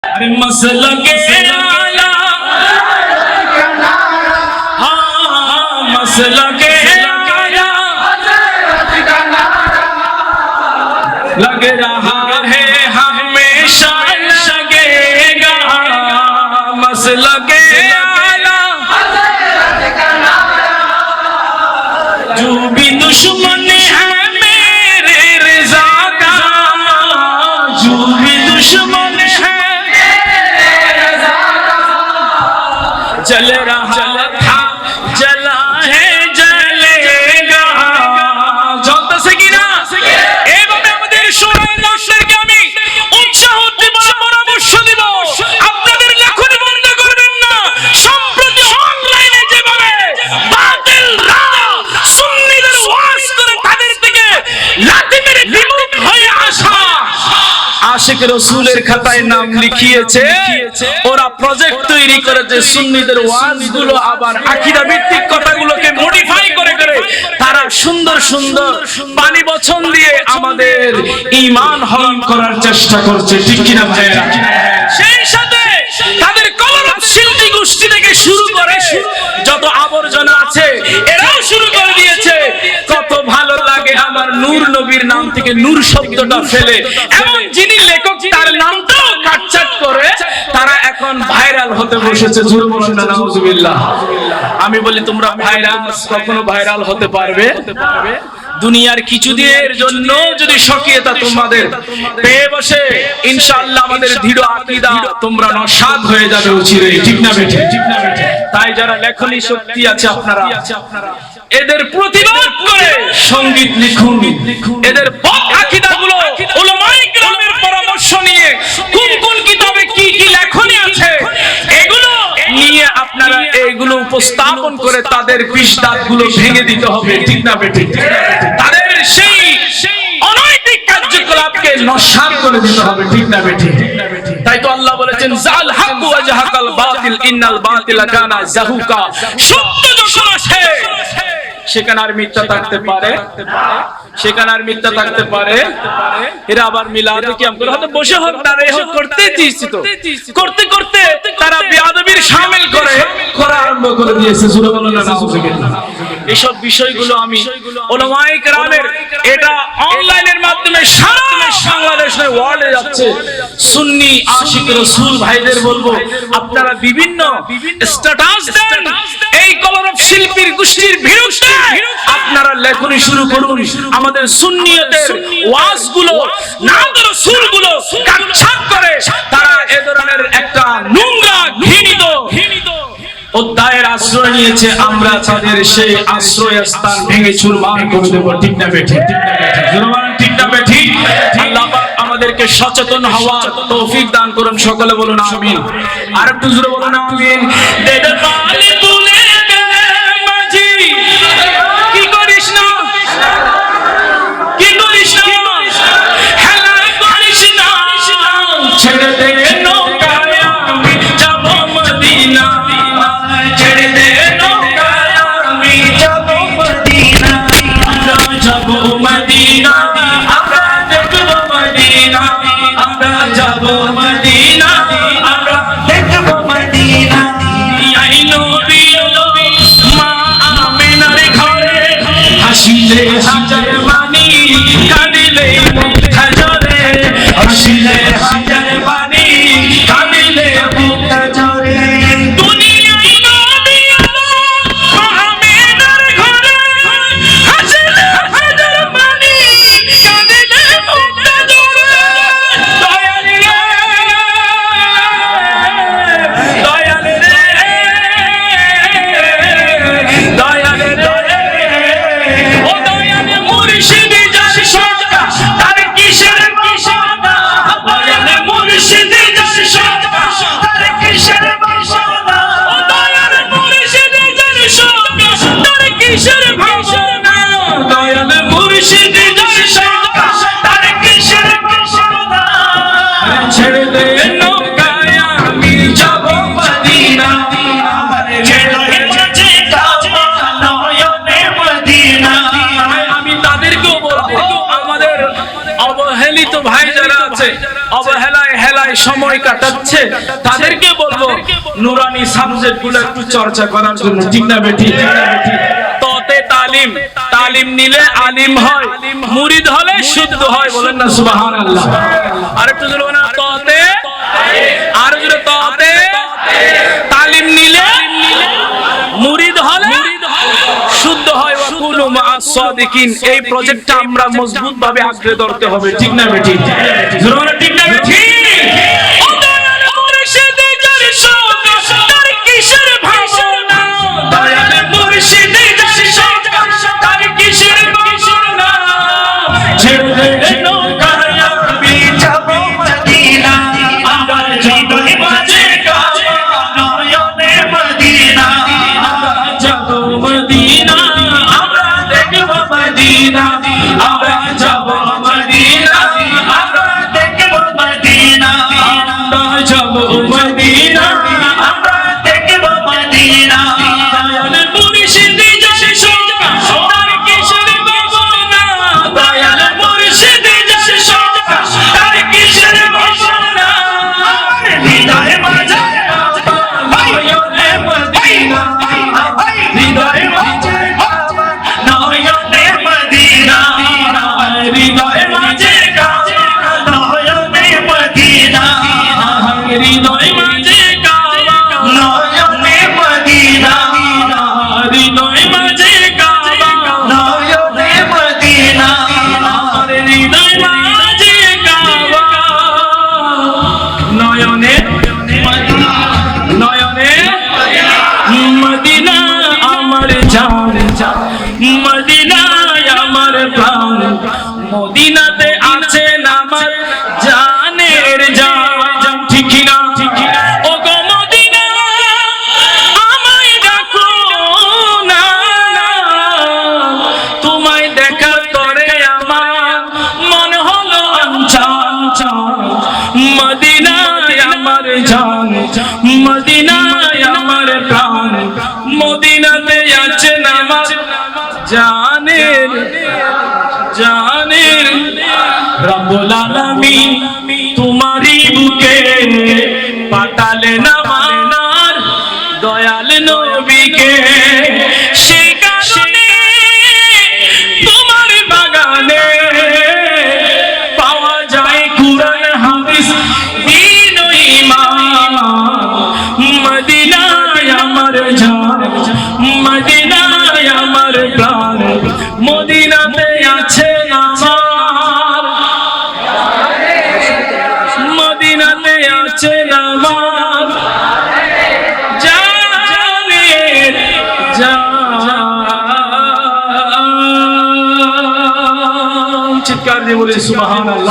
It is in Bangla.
अरे मसला के आला हाँ मसला के आला लग रहा है हमेशा लगेगा मसला के आला जो भी दुश्मन है मेरे रज़ा का जो भी दुश्मन है जल रहा था जला है जलेगा চলতেছে কিনা এইভাবে আমাদের সোনার দর্শককে আমি উৎসাহ দিব পরামর্শ দিব আপনাদের লেখনী বন্ধ করবেন না সম্প্রতি অনলাইনে যেভাবে বাতিলরা সুন্নিদের ওয়াজ করে তাদের থেকে লাথি মেরে বিমুখ হয়ে আসা আশিক রাসূলের খাতায় নাম লিখিয়েছে ওরা প্রজেক্ট তৈরি করেছে সুন্নিদের ওয়াজগুলো আবার আকীদা ভিত্তিক কথাগুলোকে মডিফাই করে করে তারা সুন্দর সুন্দর পানি বচন দিয়ে আমাদের ঈমান হরণ করার চেষ্টা করছে ঠিক কি না ভাইরা সেই সাথে তাদের কলরব শিল্পী গোষ্ঠী থেকে শুরু করে যত আবর্জনা আছে এরাও শুরু করে দিয়েছে কত ভালো লাগে আমার নূর নবীর নাম থেকে নূর শব্দটা ফেলে এবং যিনি লেখক তার নামটাও কাটছাট করে তারা এখন ভাইরাল হতে বসেছে জোরে বলেন না নাউজুবিল্লাহ আমি বলি তোমরা ভাইরাল কখনো ভাইরাল হতে পারবে দুনিয়ার কিছুদিনের জন্য যদি শকিয়তা তোমাদের পেয়ে বসে ইনশাআল্লাহ আমাদের দৃঢ় আকীদা তোমরা নস্বাত হয়ে যাবে উচিরে ঠিক না বেঠে তাই যারা লেখনী শক্তি আছে আপনারা এদের প্রতিবাদ করে সংগীত লিখুন এদের পথ আকীদাগুলো উলামায়ে কিরামের পরামর্শ নিয়ে কোন কোন কিতাবে কি কি লেখনী আছে এগুলো নিয়ে আপনারা এগুলো উপস্থাপন করে তাদের পৃষ্ঠাগুলো ভেঙে দিতে হবে ঠিক না বেঠে তাদের সেই অনৈতিক কার্যকলাপকে নস্বাত করে দিতে হবে ঠিক না বেঠে তাই তো আল্লাহ বলেছেন জাল হক ওয়া জাহাকাল বাতিল ইন্নাল বাতিলা কানা জাহুকা সত্য যখন আসে সেখানে আর মিথ্যা থাকতে পারে সেখানে আর মিথ্যা থাকতে পারে এরা আবার মিলাদে কি আমরা হয়তো বসে হোক তারা এই হোক করতে দিয়েছি তো করতে করতে তারা বেয়াদবির শামিল করে করা আরম্ভ করে দিয়েছে জোরে বলেন না নাউজুবিল্লাহ এইসব বিষয়গুলো আমি উলামায়ে কেরামের এটা অনলাইনের মাধ্যমে সারা বাংলাদেশের ওয়ার্ল্ডে যাচ্ছে সুন্নি আশিক রাসূল ভাইদের বলবো আপনারা বিভিন্ন স্ট্যাটাস দেন এই কলরব শিল্পীর গোষ্ঠীর বিরুদ্ধে আপনারা লেখনী শুরু করুন আমাদের সুন্নিয়তের ওয়াজগুলো নাম রাসূলগুলো কাটছাট করে তারা এই ধরনের একটা নোংরা ঘৃণিত অধ্যায়ের আশ্রয় নিয়েছে আমরা তাদের সেই আশ্রয় স্থান ভেঙে চুরমার করে দেব ঠিক না বেঠি ঠিক না বেঠি আল্লাহ পাক আমাদেরকে সচেতন হওয়ার তৌফিক দান করুন সকলে বলুন আমিন আর একটু জোরে বলুন আমিন দেদে পালি তুলে গেলে মাঝি কি করিস না হেলা করিস না ছেড়ে দে নৌকায় আমি যাব মদিনা ছেড়ে দে নৌকায় আমি যাব মদিনা আমরা যাব মদিনা আমরা দেখব মদিনা আমরা যাব মদিনা আমরা দেখব মদিনা আই নবী কাটাচ্ছে তাদেরকে বলবো নুরানি সাবজেক্ট গুলো একটু চর্চা করার জন্য, ঠিক না বেঠিক? ততে তালিম, তালিম নিলে আলিম হয়, মুরিদ হলে শুদ্ধ হয়। বলেন না সুবহানাল্লাহ। আর একটু জোরে বলেন ততে, আর জোরে ততে তালিম নিলে মুরিদ হলে শুদ্ধ হয়। ওয়াকুনু মা'আস সাদিকিন। এই প্রজেক্টটা আমরা মজবুত ভাবে আঁকড়ে ধরতে হবে, ঠিক না বেঠিক? জোরে বলেন ঠিক না বেঠিক? মদিনায় আমার প্রাণ, মদিনাতে আছেন আমার জানের জান, ঠিক না? ও গো মদিনা আমায় ডাকো না, তোমায় দেখার তরে আমার মন হলো অঞ্চল। মদিনায় আমার জান, মদিনায় আমার প্রাণ, মদিনাতে আছেন আমার জানের জানের রব্বুল আলামিন তোমারই বুকে পাঠালেন আমার দয়াল নবীকে। সেই কারণে তোমার বাগানে পাওয়া যায় কুরআন হাদিস দ্বীন ও ঈমান। মদিনায় আমার জান, মদিনায় আমার প্রাণ, মদিনাতে আছেন আমার, মদিনাতে আছেন আমার জানের জান। চিৎকার দিয়ে বলি সুবহানাল্লাহ।